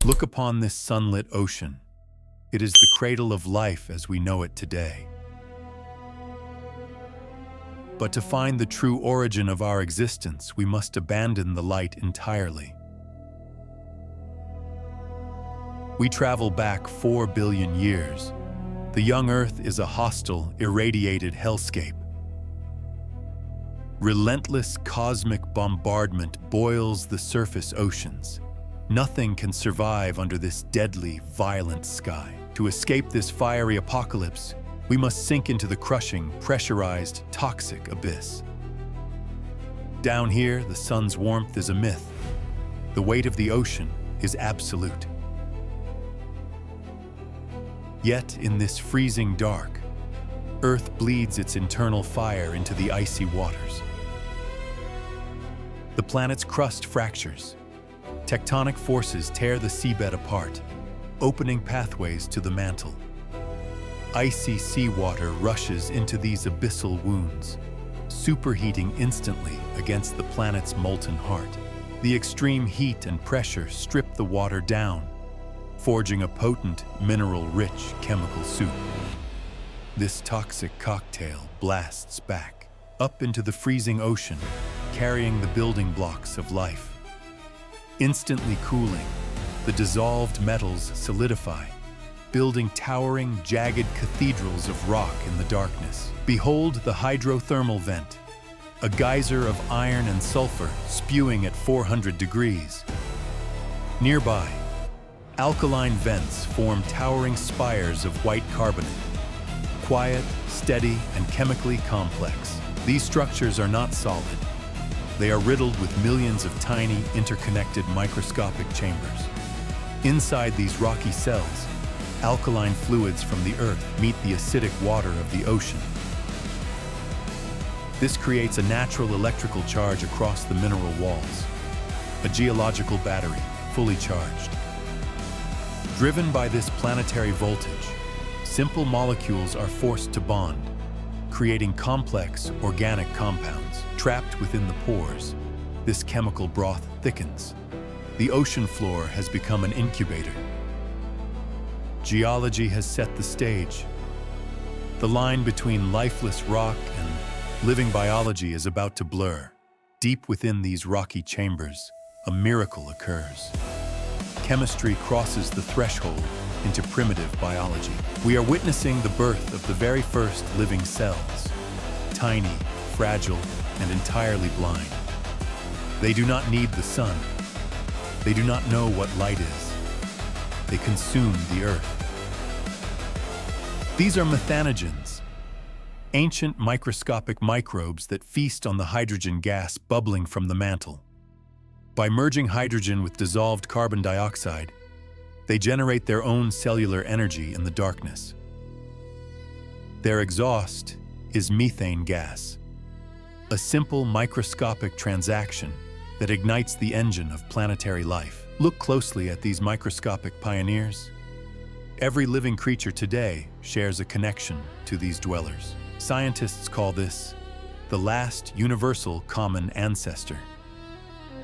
Look upon this sunlit ocean. It is the cradle of life as we know it today. But to find the true origin of our existence, we must abandon the light entirely. We travel back 4 billion years. The young Earth is a hostile, irradiated hellscape. Relentless cosmic bombardment boils the surface oceans. Nothing can survive under this deadly, violent sky. To escape this fiery apocalypse, we must sink into the crushing, pressurized, toxic abyss. Down here, the sun's warmth is a myth. The weight of the ocean is absolute. Yet, in this freezing dark, Earth bleeds its internal fire into the icy waters. The planet's crust fractures. Tectonic forces tear the seabed apart, opening pathways to the mantle. Icy seawater rushes into these abyssal wounds, superheating instantly against the planet's molten heart. The extreme heat and pressure strip the water down, forging a potent, mineral-rich chemical soup. This toxic cocktail blasts back, up into the freezing ocean, carrying the building blocks of life. Instantly cooling, the dissolved metals solidify, building towering, jagged cathedrals of rock in the darkness. Behold the hydrothermal vent, a geyser of iron and sulfur spewing at 400 degrees. Nearby, alkaline vents form towering spires of white carbonate. Quiet, steady, and chemically complex, these structures are not solid. They are riddled with millions of tiny, interconnected microscopic chambers. Inside these rocky cells, alkaline fluids from the Earth meet the acidic water of the ocean. This creates a natural electrical charge across the mineral walls, a geological battery, fully charged. Driven by this planetary voltage, simple molecules are forced to bond, creating complex organic compounds. Trapped within the pores, this chemical broth thickens. The ocean floor has become an incubator. Geology has set the stage. The line between lifeless rock and living biology is about to blur. Deep within these rocky chambers, a miracle occurs. Chemistry crosses the threshold into primitive biology. We are witnessing the birth of the very first living cells, tiny, fragile, and entirely blind. They do not need the sun. They do not know what light is. They consume the earth. These are methanogens, ancient microscopic microbes that feast on the hydrogen gas bubbling from the mantle. By merging hydrogen with dissolved carbon dioxide, they generate their own cellular energy in the darkness. Their exhaust is methane gas, a simple microscopic transaction that ignites the engine of planetary life. Look closely at these microscopic pioneers. Every living creature today shares a connection to these dwellers. Scientists call this the last universal common ancestor,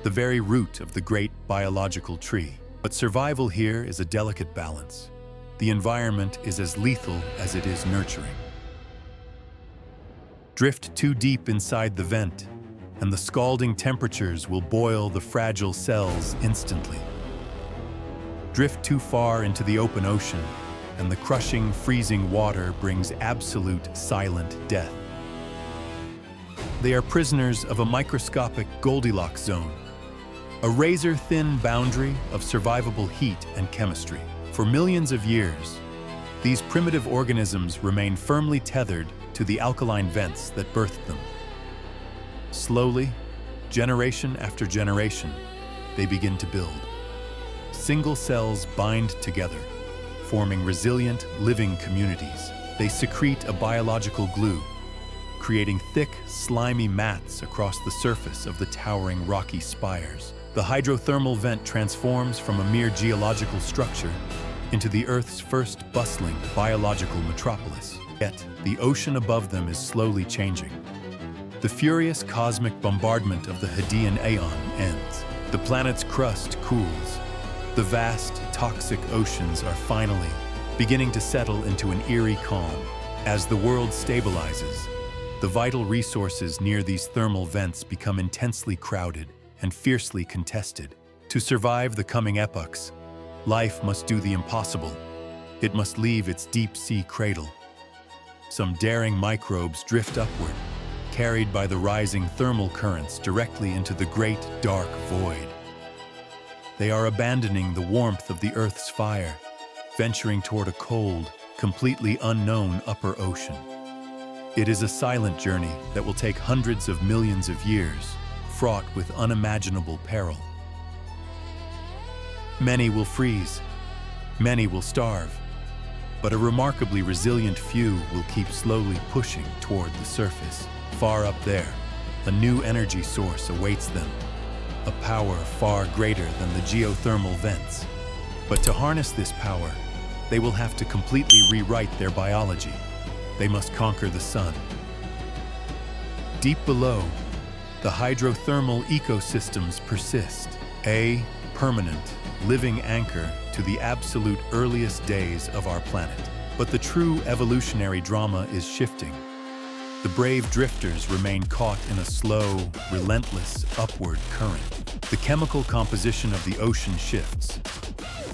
the very root of the great biological tree. But survival here is a delicate balance. The environment is as lethal as it is nurturing. Drift too deep inside the vent, and the scalding temperatures will boil the fragile cells instantly. Drift too far into the open ocean, and the crushing, freezing water brings absolute, silent death. They are prisoners of a microscopic Goldilocks zone, a razor-thin boundary of survivable heat and chemistry. For millions of years, these primitive organisms remain firmly tethered to the alkaline vents that birthed them. Slowly, generation after generation, they begin to build. Single cells bind together, forming resilient, living communities. They secrete a biological glue, creating thick, slimy mats across the surface of the towering rocky spires. The hydrothermal vent transforms from a mere geological structure into the Earth's first bustling biological metropolis. Yet, the ocean above them is slowly changing. The furious cosmic bombardment of the Hadean Aeon ends. The planet's crust cools. The vast, toxic oceans are finally beginning to settle into an eerie calm. As the world stabilizes, the vital resources near these thermal vents become intensely crowded and fiercely contested. To survive the coming epochs, life must do the impossible. It must leave its deep-sea cradle. Some daring microbes drift upward, carried by the rising thermal currents directly into the great dark void. They are abandoning the warmth of the Earth's fire, venturing toward a cold, completely unknown upper ocean. It is a silent journey that will take hundreds of millions of years, fraught with unimaginable peril. Many will freeze, many will starve, but a remarkably resilient few will keep slowly pushing toward the surface. Far up there, a new energy source awaits them, a power far greater than the geothermal vents. But to harness this power, they will have to completely rewrite their biology. They must conquer the sun. Deep below, the hydrothermal ecosystems persist, a permanent, living anchor to the absolute earliest days of our planet. But the true evolutionary drama is shifting. The brave drifters remain caught in a slow, relentless upward current. The chemical composition of the ocean shifts.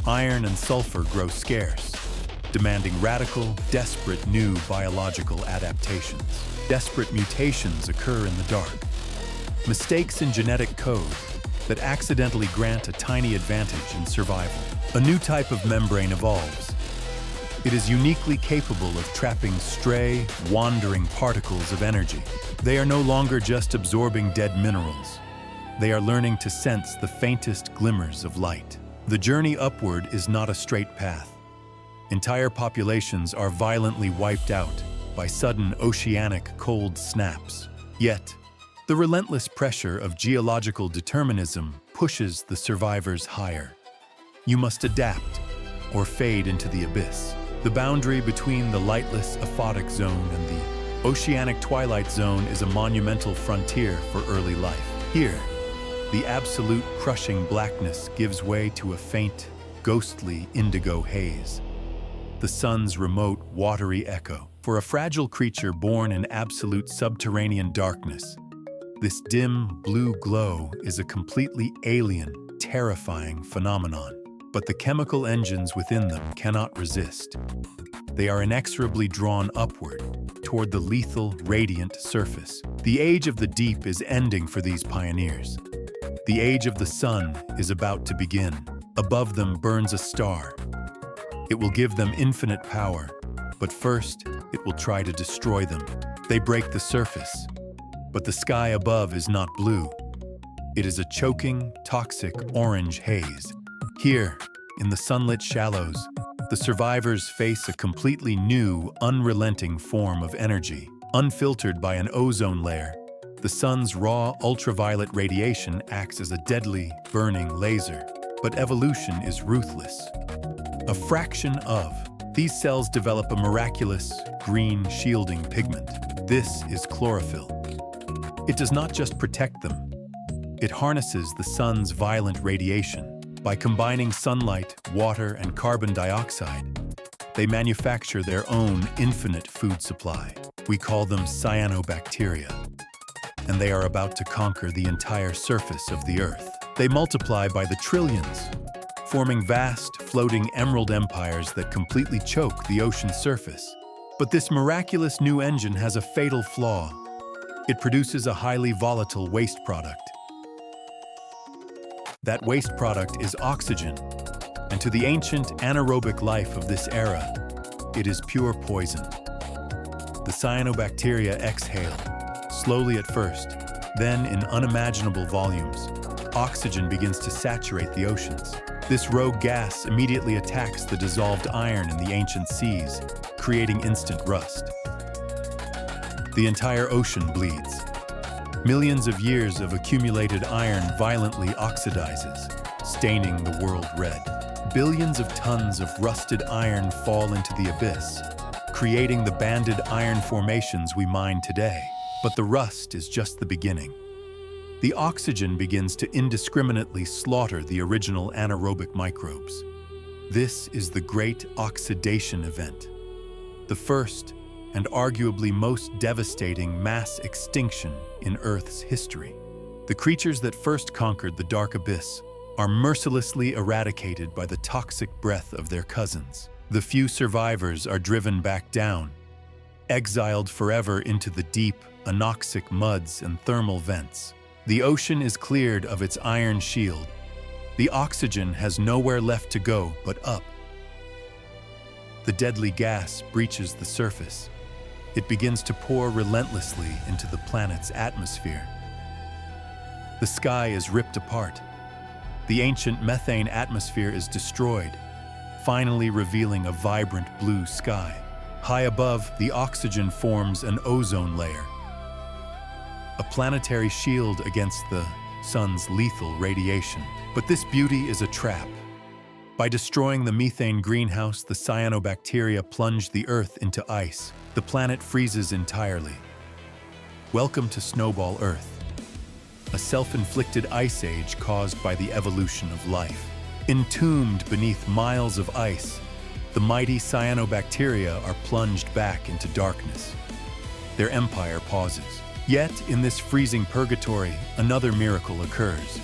Iron and sulfur grow scarce, demanding radical, desperate new biological adaptations. Desperate mutations occur in the dark. Mistakes in genetic code that accidentally grant a tiny advantage in survival. A new type of membrane evolves. It is uniquely capable of trapping stray, wandering particles of energy. They are no longer just absorbing dead minerals. They are learning to sense the faintest glimmers of light. The journey upward is not a straight path. Entire populations are violently wiped out by sudden oceanic cold snaps. Yet, the relentless pressure of geological determinism pushes the survivors higher. You must adapt or fade into the abyss. The boundary between the lightless aphotic zone and the oceanic twilight zone is a monumental frontier for early life. Here, the absolute crushing blackness gives way to a faint, ghostly indigo haze, the sun's remote, watery echo. For a fragile creature born in absolute subterranean darkness, this dim blue glow is a completely alien, terrifying phenomenon. But the chemical engines within them cannot resist. They are inexorably drawn upward toward the lethal, radiant surface. The age of the deep is ending for these pioneers. The age of the sun is about to begin. Above them burns a star. It will give them infinite power, but first, it will try to destroy them. They break the surface, but the sky above is not blue. It is a choking, toxic orange haze. Here, in the sunlit shallows, the survivors face a completely new, unrelenting form of energy. Unfiltered by an ozone layer, the sun's raw ultraviolet radiation acts as a deadly, burning laser. But evolution is ruthless. A fraction of these cells develop a miraculous, green shielding pigment. This is chlorophyll. It does not just protect them. It harnesses the sun's violent radiation. By combining sunlight, water, and carbon dioxide, they manufacture their own infinite food supply. We call them cyanobacteria, and they are about to conquer the entire surface of the Earth. They multiply by the trillions, forming vast, floating emerald empires that completely choke the ocean's surface. But this miraculous new engine has a fatal flaw. It produces a highly volatile waste product. That waste product is oxygen, and to the ancient anaerobic life of this era, it is pure poison. The cyanobacteria exhale, slowly at first, then in unimaginable volumes. Oxygen begins to saturate the oceans. This rogue gas immediately attacks the dissolved iron in the ancient seas, creating instant rust. The entire ocean bleeds. Millions of years of accumulated iron violently oxidizes, staining the world red. Billions of tons of rusted iron fall into the abyss, creating the banded iron formations we mine today. But the rust is just the beginning. The oxygen begins to indiscriminately slaughter the original anaerobic microbes. This is the Great Oxidation Event, the first and arguably most devastating mass extinction in Earth's history. The creatures that first conquered the dark abyss are mercilessly eradicated by the toxic breath of their cousins. The few survivors are driven back down, exiled forever into the deep, anoxic muds and thermal vents. The ocean is cleared of its iron shield. The oxygen has nowhere left to go but up. The deadly gas breaches the surface. It begins to pour relentlessly into the planet's atmosphere. The sky is ripped apart. The ancient methane atmosphere is destroyed, finally revealing a vibrant blue sky. High above, the oxygen forms an ozone layer, a planetary shield against the sun's lethal radiation. But this beauty is a trap. By destroying the methane greenhouse, the cyanobacteria plunge the Earth into ice. The planet freezes entirely. Welcome to Snowball Earth, a self-inflicted ice age caused by the evolution of life. Entombed beneath miles of ice, the mighty cyanobacteria are plunged back into darkness. Their empire pauses. Yet, in this freezing purgatory, another miracle occurs.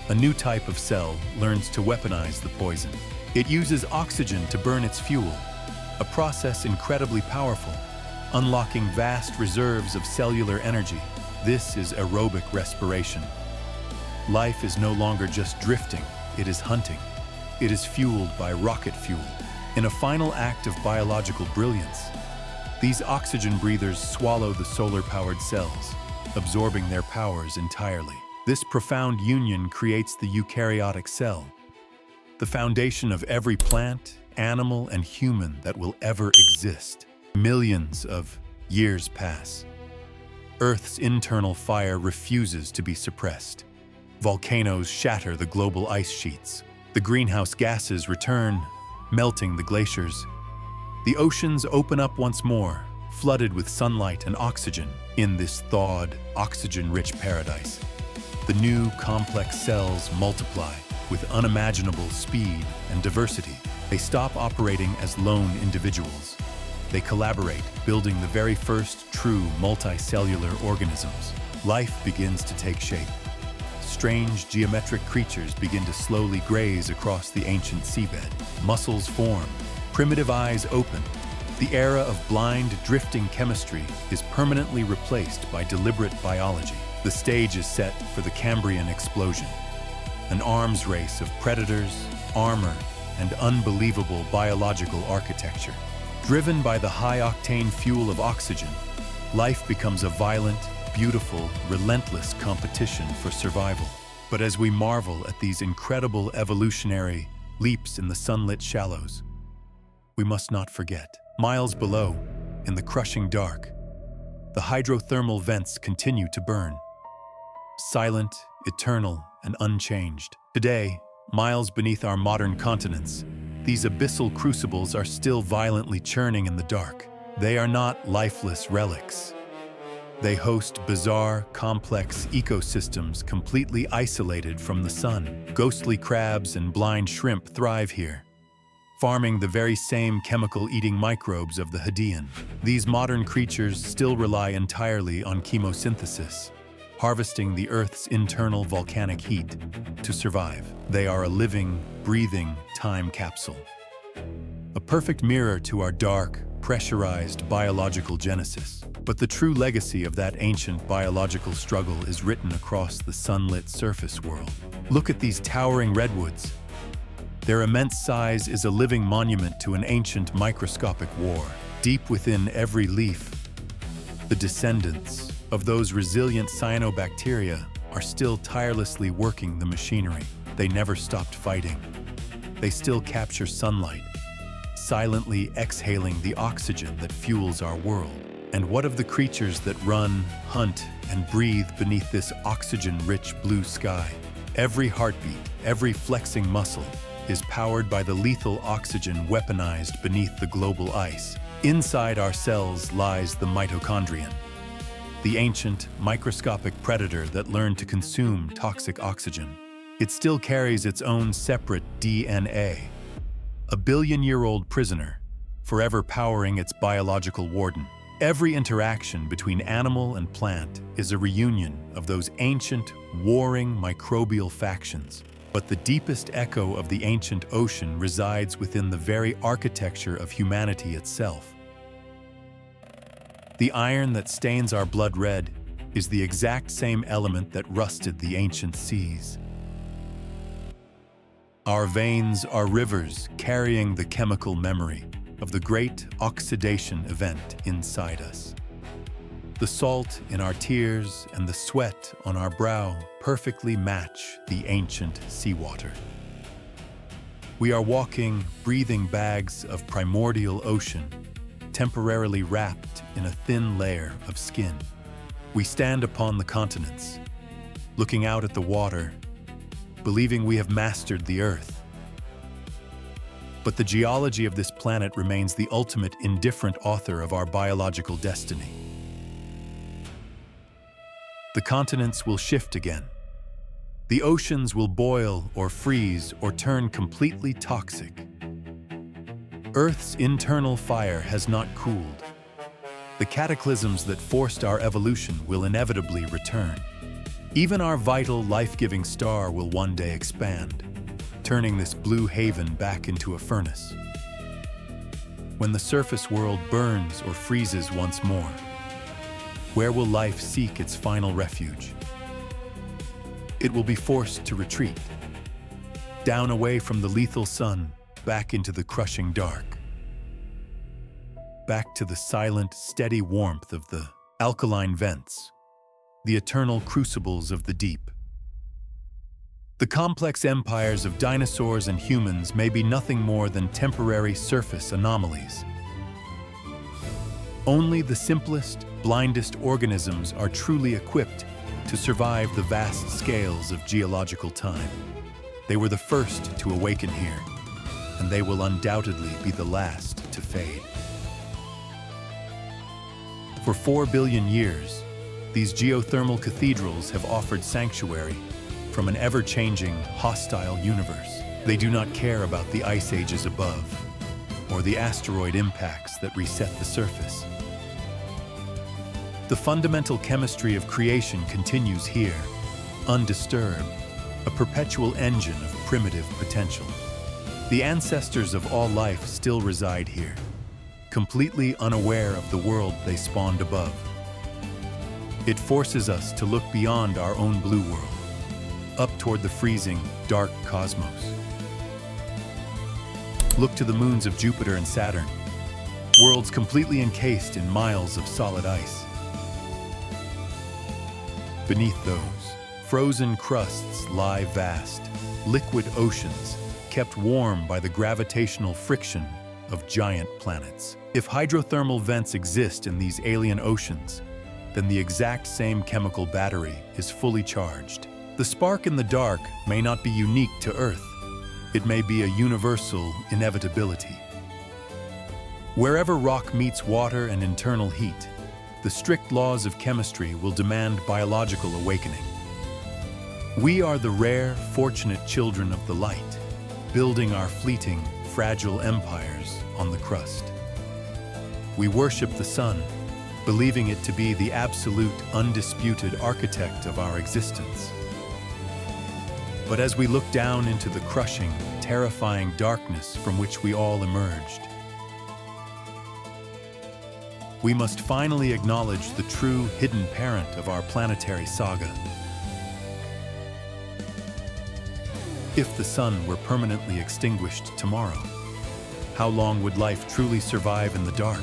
A new type of cell learns to weaponize the poison. It uses oxygen to burn its fuel, a process incredibly powerful, unlocking vast reserves of cellular energy. This is aerobic respiration. Life is no longer just drifting, it is hunting. It is fueled by rocket fuel. In a final act of biological brilliance, these oxygen breathers swallow the solar-powered cells, absorbing their powers entirely. This profound union creates the eukaryotic cell, the foundation of every plant, animal, and human that will ever exist. Millions of years pass. Earth's internal fire refuses to be suppressed. Volcanoes shatter the global ice sheets. The greenhouse gases return, melting the glaciers. The oceans open up once more, flooded with sunlight and oxygen. In this thawed, oxygen-rich paradise, the new, complex cells multiply with unimaginable speed and diversity. They stop operating as lone individuals. They collaborate, building the very first true multicellular organisms. Life begins to take shape. Strange geometric creatures begin to slowly graze across the ancient seabed. Muscles form, primitive eyes open. The era of blind, drifting chemistry is permanently replaced by deliberate biology. The stage is set for the Cambrian explosion, an arms race of predators, armor, and unbelievable biological architecture. Driven by the high-octane fuel of oxygen, life becomes a violent, beautiful, relentless competition for survival. But as we marvel at these incredible evolutionary leaps in the sunlit shallows, we must not forget, miles below, in the crushing dark, the hydrothermal vents continue to burn. Silent, eternal, and unchanged. Today, miles beneath our modern continents, these abyssal crucibles are still violently churning in the dark. They are not lifeless relics. They host bizarre, complex ecosystems completely isolated from the sun. Ghostly crabs and blind shrimp thrive here, farming the very same chemical-eating microbes of the Hadean. These modern creatures still rely entirely on chemosynthesis, harvesting the Earth's internal volcanic heat to survive. They are a living, breathing time capsule, a perfect mirror to our dark, pressurized biological genesis. But the true legacy of that ancient biological struggle is written across the sunlit surface world. Look at these towering redwoods. Their immense size is a living monument to an ancient microscopic war. Deep within every leaf, the descendants of those resilient cyanobacteria are still tirelessly working the machinery. They never stopped fighting. They still capture sunlight, silently exhaling the oxygen that fuels our world. And what of the creatures that run, hunt, and breathe beneath this oxygen-rich blue sky? Every heartbeat, every flexing muscle is powered by the lethal oxygen weaponized beneath the global ice. Inside our cells lies the mitochondrion, the ancient, microscopic predator that learned to consume toxic oxygen. It still carries its own separate DNA, a billion-year-old prisoner, forever powering its biological warden. Every interaction between animal and plant is a reunion of those ancient, warring microbial factions. But the deepest echo of the ancient ocean resides within the very architecture of humanity itself. The iron that stains our blood red is the exact same element that rusted the ancient seas. Our veins are rivers carrying the chemical memory of the great oxidation event inside us. The salt in our tears and the sweat on our brow perfectly match the ancient seawater. We are walking, breathing bags of primordial ocean, temporarily wrapped in a thin layer of skin. We stand upon the continents, looking out at the water, believing we have mastered the earth. But the geology of this planet remains the ultimate indifferent author of our biological destiny. The continents will shift again. The oceans will boil or freeze or turn completely toxic. Earth's internal fire has not cooled. The cataclysms that forced our evolution will inevitably return. Even our vital, life-giving star will one day expand, turning this blue haven back into a furnace. When the surface world burns or freezes once more, where will life seek its final refuge? It will be forced to retreat, down away from the lethal sun, back into the crushing dark, back to the silent, steady warmth of the alkaline vents, the eternal crucibles of the deep. The complex empires of dinosaurs and humans may be nothing more than temporary surface anomalies. Only the simplest, blindest organisms are truly equipped to survive the vast scales of geological time. They were the first to awaken here, and they will undoubtedly be the last to fade. For 4 billion years, these geothermal cathedrals have offered sanctuary from an ever-changing, hostile universe. They do not care about the ice ages above or the asteroid impacts that reset the surface. The fundamental chemistry of creation continues here, undisturbed, a perpetual engine of primitive potential. The ancestors of all life still reside here, completely unaware of the world they spawned above. It forces us to look beyond our own blue world, up toward the freezing, dark cosmos. Look to the moons of Jupiter and Saturn, worlds completely encased in miles of solid ice. Beneath those, frozen crusts lie vast, liquid oceans, kept warm by the gravitational friction of giant planets. If hydrothermal vents exist in these alien oceans, then the exact same chemical battery is fully charged. The spark in the dark may not be unique to Earth. It may be a universal inevitability. Wherever rock meets water and internal heat, the strict laws of chemistry will demand biological awakening. We are the rare, fortunate children of the light, building our fleeting, fragile empires on the crust. We worship the sun, believing it to be the absolute, undisputed architect of our existence. But as we look down into the crushing, terrifying darkness from which we all emerged, we must finally acknowledge the true hidden parent of our planetary saga. If the sun were permanently extinguished tomorrow, how long would life truly survive in the dark?